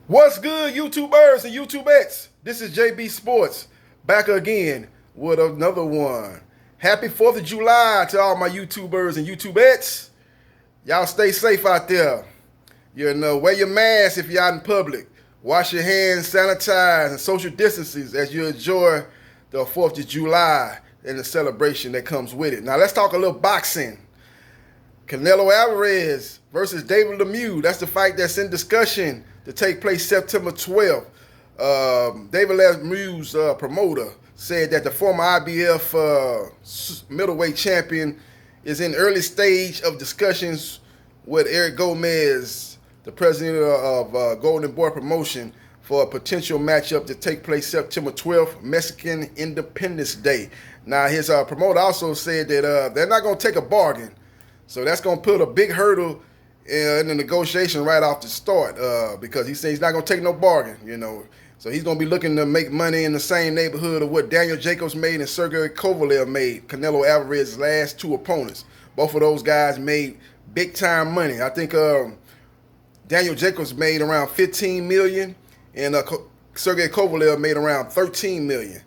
What's good, YouTubers and YouTubettes? This is JBsports back again with another one. Happy 4th of July to all my YouTubers and YouTubettes. Y'all stay safe out there. Wear your mask if you're out in public. Wash your hands, sanitize, and social distances as you enjoy the 4th of July and the celebration that comes with it. Now, let's talk a little boxing. Canelo Alvarez versus David Lemieux. That's the fight that's in discussion to take place September 12th. David Lemieux's promoter said that the former IBF middleweight champion is in early stage of discussions with Eric Gomez, the president of Golden Boy Promotion, for a potential matchup to take place September 12th, Mexican Independence Day. Now, his promoter also said that they're not going to take a bargain. So that's going to put a big hurdle in the negotiation right off the start because he said he's not going to take no bargain, So he's going to be looking to make money in the same neighborhood of what Daniel Jacobs made and Sergey Kovalev made, Canelo Alvarez's last two opponents. Both of those guys made big-time money. I think Daniel Jacobs made around $15 million and Sergey Kovalev made around $13 million.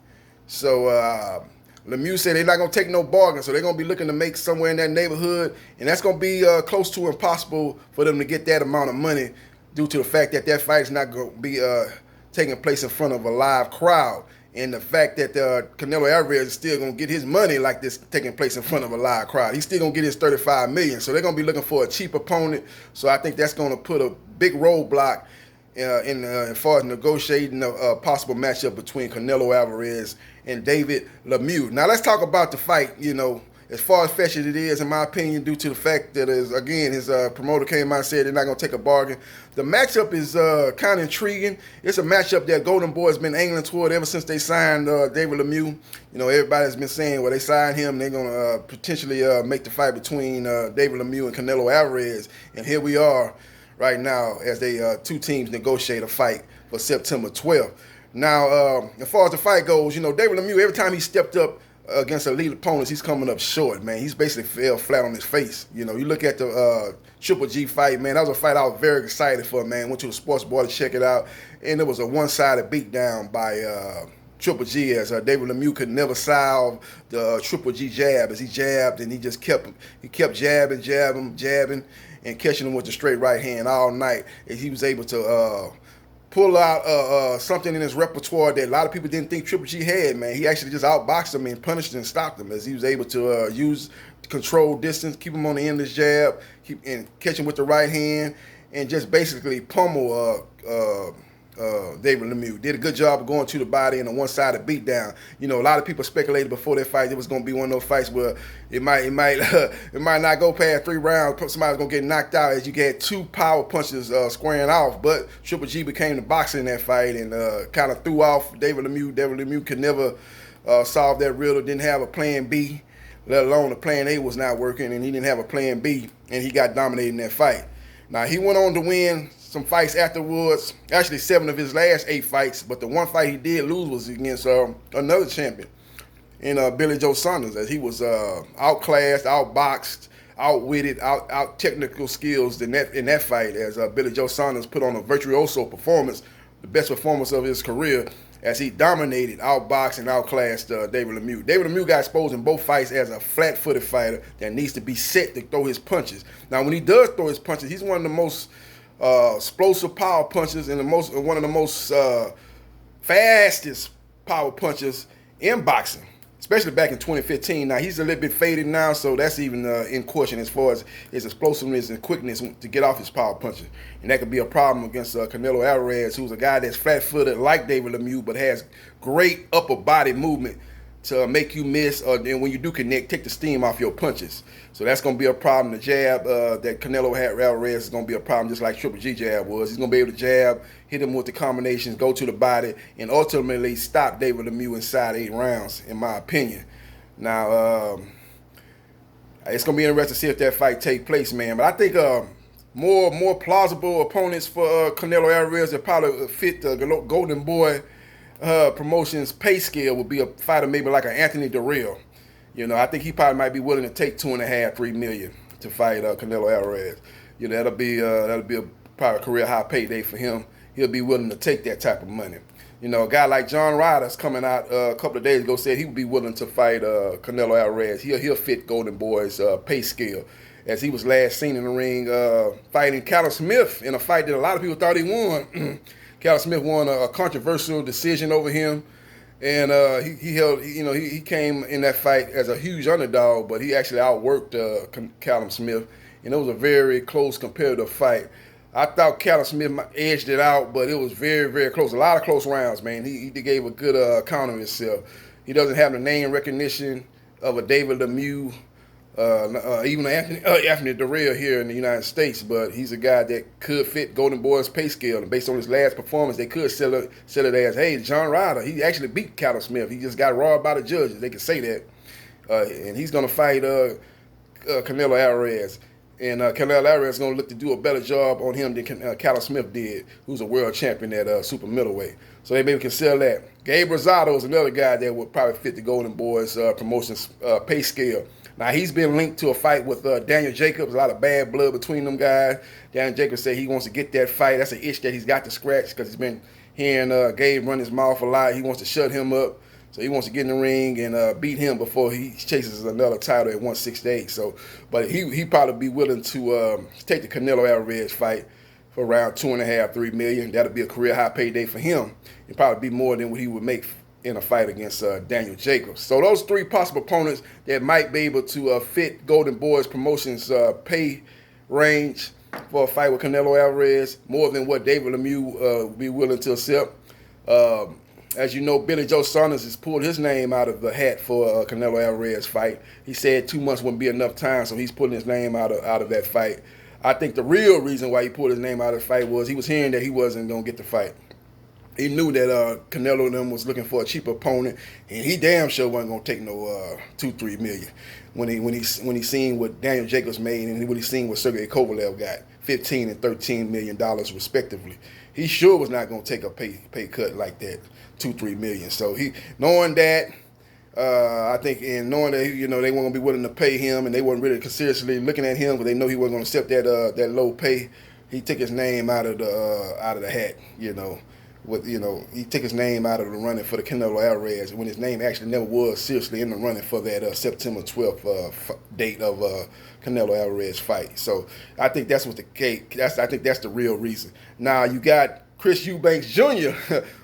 So Lemieux said they're not going to take no bargain, so they're going to be looking to make somewhere in that neighborhood, and that's going to be close to impossible for them to get that amount of money due to the fact that that fight is not going to be taking place in front of a live crowd, and the fact that Canelo Alvarez is still going to get his money like this taking place in front of a live crowd. He's still going to get his $35 million, so they're going to be looking for a cheap opponent, so I think that's going to put a big roadblock as far as negotiating a possible matchup between Canelo Alvarez and David Lemieux. Now let's talk about the fight. As far as fetch as it is, in my opinion, due to the fact that his promoter came out and said they're not going to take a bargain. The matchup is kind of intriguing. It's a matchup that Golden Boy has been angling toward ever since they signed David Lemieux. Everybody's been saying, well, they signed him, they're going to potentially make the fight between David Lemieux and Canelo Alvarez. And here we are right now as they two teams negotiate a fight for September 12th. Now, as far as the fight goes, David Lemieux, every time he stepped up against elite opponents, he's coming up short, man. He's basically fell flat on his face. You look at the Triple G fight, man. That was a fight I was very excited for, man. Went to the sports bar to check it out, and it was a one-sided beatdown by Triple G, as David Lemieux could never solve the Triple G jab as he jabbed, and he kept jabbing, and catching him with the straight right hand all night. And he was able to pull out something in his repertoire that a lot of people didn't think Triple G had, man. He actually just outboxed him and punished and stopped him as he was able to use controlled distance, keep him on the end of his jab, and catch him with the right hand, and just basically pummel David Lemieux. Did a good job of going to the body in a one-sided beatdown. A lot of people speculated before that fight it was going to be one of those fights where it might not go past 3 rounds. Somebody's going to get knocked out as you get two power punches squaring off. But Triple G became the boxer in that fight and kind of threw off David Lemieux. David Lemieux could never solve that riddle, didn't have a plan B, let alone the plan A was not working, and he didn't have a plan B, and he got dominated in that fight. Now, he went on to win some fights afterwards, actually 7 of his last 8 fights, but the one fight he did lose was against another champion in Billy Joe Saunders, as he was outclassed, outboxed, outwitted, out technical skills in that fight, as Billy Joe Saunders put on a virtuoso performance, the best performance of his career, as he dominated, outboxed, and outclassed David Lemieux. David Lemieux got exposed in both fights as a flat-footed fighter that needs to be set to throw his punches. Now, when he does throw his punches, he's one of the most explosive power punches and one of the most fastest power punches in boxing, especially back in 2015. Now, he's a little bit faded now, so that's even in question as far as his explosiveness and quickness to get off his power punches. And that could be a problem against Canelo Alvarez, who's a guy that's flat-footed like David Lemieux, but has great upper body movement to make you miss, and when you do connect, take the steam off your punches. So that's going to be a problem. The jab that Canelo had Alvarez is going to be a problem, just like Triple G jab was. He's going to be able to jab, hit him with the combinations, go to the body, and ultimately stop David Lemieux inside 8 rounds, in my opinion. Now, it's going to be interesting to see if that fight take place, man. But I think more plausible opponents for Canelo Alvarez that probably fit the Golden Boy Promotions pay scale would be a fighter maybe like an Anthony Durrell. I think he probably might be willing to take $2.5-3 million to fight Canelo Alvarez. That'll be probably a career high payday for him he'll be willing to take that type of money. You know, a guy like John Ryder's coming out a couple of days ago said he would be willing to fight Canelo Alvarez. He'll fit Golden Boy's pay scale, as he was last seen in the ring fighting Callum Smith in a fight that a lot of people thought he won. Callum Smith won a controversial decision over him, and he came in that fight as a huge underdog, but he actually outworked Callum Smith, and it was a very close competitive fight. I thought Callum Smith edged it out, but it was very, very close. A lot of close rounds, man. He gave a good account of himself. He doesn't have the name recognition of a David Lemieux, even Anthony Durrell here in the United States, but he's a guy that could fit Golden Boy's pay scale. And based on his last performance, they could sell it as, hey, John Ryder, he actually beat Callum Smith. He just got robbed by the judges. They could say that. And he's going to fight Canelo Alvarez. And Canelo Alvarez is going to look to do a better job on him than Callum Smith did, who's a world champion at super middleweight. So they maybe can sell that. Gabe Rosado is another guy that would probably fit the Golden Boys promotions pay scale. Now, he's been linked to a fight with Daniel Jacobs, a lot of bad blood between them guys. Daniel Jacobs said he wants to get that fight. That's an itch that he's got to scratch because he's been hearing Gabe run his mouth a lot. He wants to shut him up. So he wants to get in the ring and beat him before he chases another title at 168. So, but he probably be willing to take the Canelo Alvarez fight for around $2.5–3 million. That'll be a career high payday for him. It'd probably be more than what he would make in a fight against Daniel Jacobs. So those three possible opponents that might be able to fit Golden Boys Promotions pay range for a fight with Canelo Alvarez, more than what David Lemieux would be willing to accept. As you know, Billy Joe Saunders has pulled his name out of the hat for a Canelo Alvarez fight. He said 2 months wouldn't be enough time, so he's pulling his name out of that fight. I think the real reason why he pulled his name out of the fight was he was hearing that he wasn't going to get the fight. He knew that Canelo and them was looking for a cheaper opponent, and he damn sure wasn't going to take no $2–3 million when he seen what Daniel Jacobs made and when he seen what Sergey Kovalev got, $15 and $13 million respectively. He sure was not going to take a pay cut like that, $2–3 million. So he, knowing that, I think, and knowing that they weren't going to be willing to pay him, and they weren't really seriously looking at him because they know he wasn't going to accept that low pay, he took his name out of the hat, he took his name out of the running for the Canelo Alvarez when his name actually never was seriously in the running for that September 12th date of Canelo Alvarez fight. So I think that's what the case. I think that's the real reason. Now you got Chris Eubanks Jr.,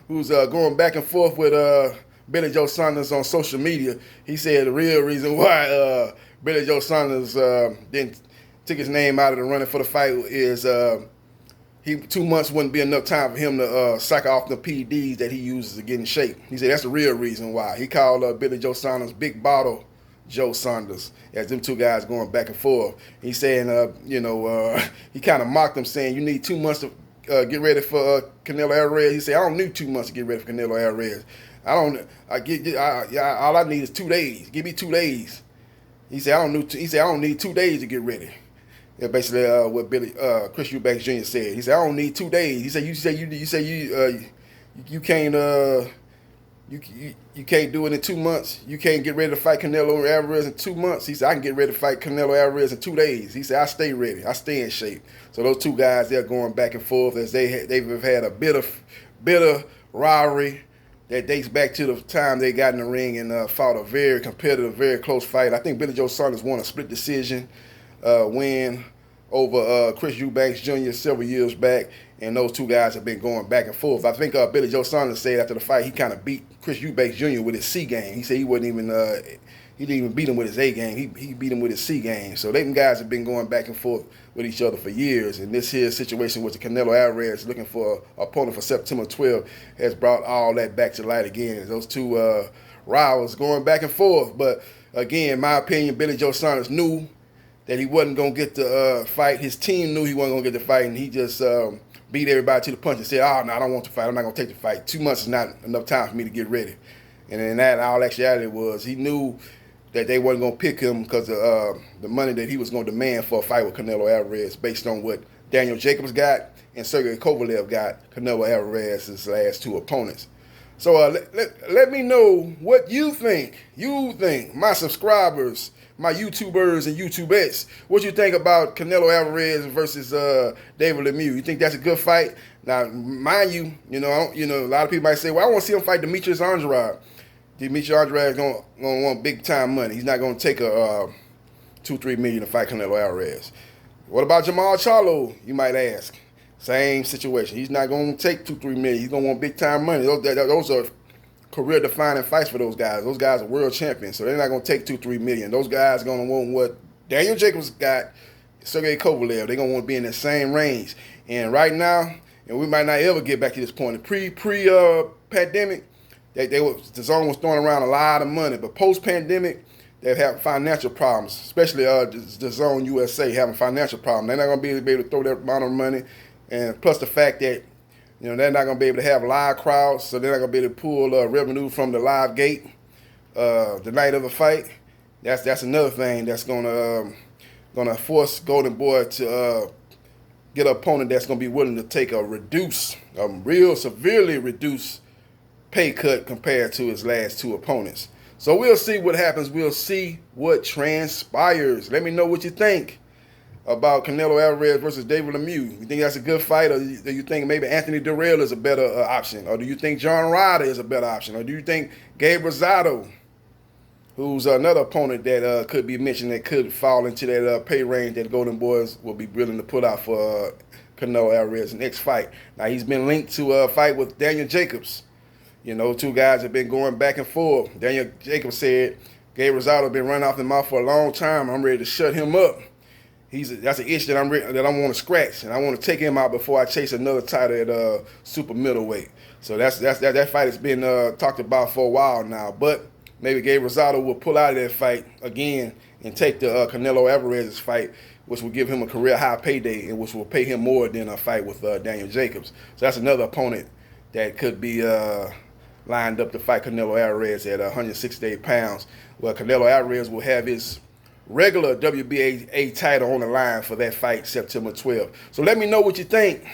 who's going back and forth with Billy Joe Saunders on social media. He said the real reason why Billy Joe Saunders didn't took his name out of the running for the fight is 2 months wouldn't be enough time for him to cycle off the PEDs that he uses to get in shape. He said that's the real reason why. He called Billy Joe Saunders Big Bottle Joe Saunders, as them two guys going back and forth. He's saying, he kind of mocked him, saying you need 2 months to get ready for Canelo Alvarez. He said I don't need 2 months to get ready for Canelo Alvarez. All I need is 2 days. Give me 2 days. He said I don't need 2 days to get ready. Yeah, basically what Chris Eubanks Jr. said. He said, "I don't need 2 days." He said, "You can't do it in 2 months. You can't get ready to fight Canelo Alvarez in 2 months." He said, "I can get ready to fight Canelo Alvarez in 2 days." He said, "I stay ready. I stay in shape." So those two guys, they're going back and forth as they've had a bitter rivalry that dates back to the time they got in the ring and fought a very competitive, very close fight. I think Billy Joe Saunders won a split decision win over Chris Eubanks Jr. several years back, and those two guys have been going back and forth. I think Billy Joe Saunders said after the fight he kind of beat Chris Eubanks Jr. with his C game. He said he wasn't even he didn't even beat him with his A game. He beat him with his C game. So them guys have been going back and forth with each other for years. And this here situation with the Canelo Alvarez looking for an opponent for September 12th has brought all that back to light again. Those two rivals going back and forth. But again, in my opinion, Billy Joe Saunders knew that he wasn't going to get the fight. His team knew he wasn't going to get the fight, and he just beat everybody to the punch and said, "Oh, no, I don't want the fight. I'm not going to take the fight. 2 months is not enough time for me to get ready." And in that, all actuality was he knew that they wasn't going to pick him because of the money that he was going to demand for a fight with Canelo Alvarez based on what Daniel Jacobs got and Sergey Kovalev got, Canelo Alvarez's last two opponents. So let me know what you think. My subscribers, my YouTubers and YouTubettes. What you think about Canelo Alvarez versus David Lemieux? You think that's a good fight? Now, mind you, a lot of people might say, well, I want to see him fight Demetrius Andrade. Demetrius Andrade is gonna want big time money. He's not gonna take a $2-3 million to fight Canelo Alvarez. What about Jamal Charlo? You might ask. Same situation. He's not gonna take $2-3 million. He's gonna want big time money. Those are career defining fights for those guys. Those guys are world champions, so they're not gonna take $2-3 million. Those guys are gonna want what Daniel Jacobs got, Sergey Kovalev. They're gonna want to be in the same range. And right now, and we might not ever get back to this point. Pre-pandemic, the zone was throwing around a lot of money, but post-pandemic, they've had financial problems, especially the Zone USA having financial problems. They're not going to be able to throw that amount of money, and plus the fact that they're not going to be able to have live crowds, so they're not going to be able to pull revenue from the live gate the night of the fight. That's another thing that's going to force Golden Boy to get an opponent that's going to be willing to take a real severely reduced pay cut compared to his last two opponents. So we'll see what happens. We'll see what transpires. Let me know what you think about Canelo Alvarez versus David Lemieux. You think that's a good fight, or do you think maybe Anthony Durrell is a better option? Or do you think John Ryder is a better option? Or do you think Gabe Rosado, who's another opponent that could be mentioned that could fall into that pay range that Golden Boys will be willing to put out for Canelo Alvarez's next fight? Now, he's been linked to a fight with Daniel Jacobs. Two guys have been going back and forth. Daniel Jacobs said, Gabe Rosado been running off the mouth for a long time. I'm ready to shut him up. That's an itch that I want to scratch, and I want to take him out before I chase another title at super middleweight. So that fight has been talked about for a while now. But maybe Gabe Rosado will pull out of that fight again and take the Canelo Alvarez's fight, which will give him a career high payday and which will pay him more than a fight with Daniel Jacobs. So that's another opponent that could be lined up to fight Canelo Alvarez at 168 pounds. Well, Canelo Alvarez will have his regular WBA title on the line for that fight September 12th. So let me know what you think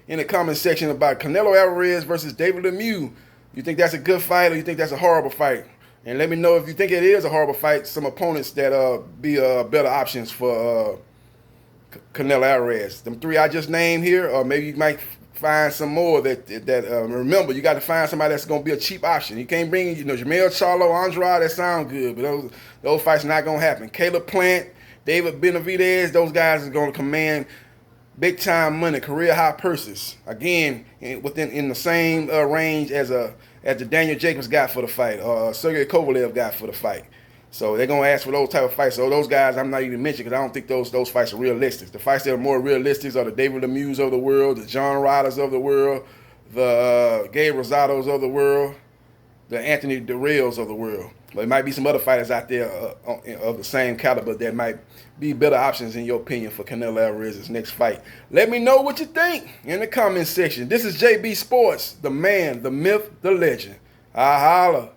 in the comment section about Canelo Alvarez versus David Lemieux. You think that's a good fight, or you think that's a horrible fight? And let me know if you think it is a horrible fight, some opponents that be better options for Canelo Alvarez. Them three I just named here, or maybe you might find some more that remember, you got to find somebody that's going to be a cheap option. You can't bring, Jamel Charlo, Andrade, that sound good, but those fights are not going to happen. Caleb Plant, David Benavidez, those guys are going to command big time money, career high purses. Again, in the same range as the Daniel Jacobs got for the fight, Sergey Kovalev got for the fight. So they're going to ask for those type of fights. So those guys I'm not even mentioning because I don't think those fights are realistic. The fights that are more realistic are the David Lemieux of the world, the John Ryders of the world, the Gabe Rosados of the world, the Anthony Durrells of the world. But there might be some other fighters out there of the same caliber that might be better options in your opinion for Canelo Alvarez's next fight. Let me know what you think in the comment section. This is JB Sports, the man, the myth, the legend. I holla.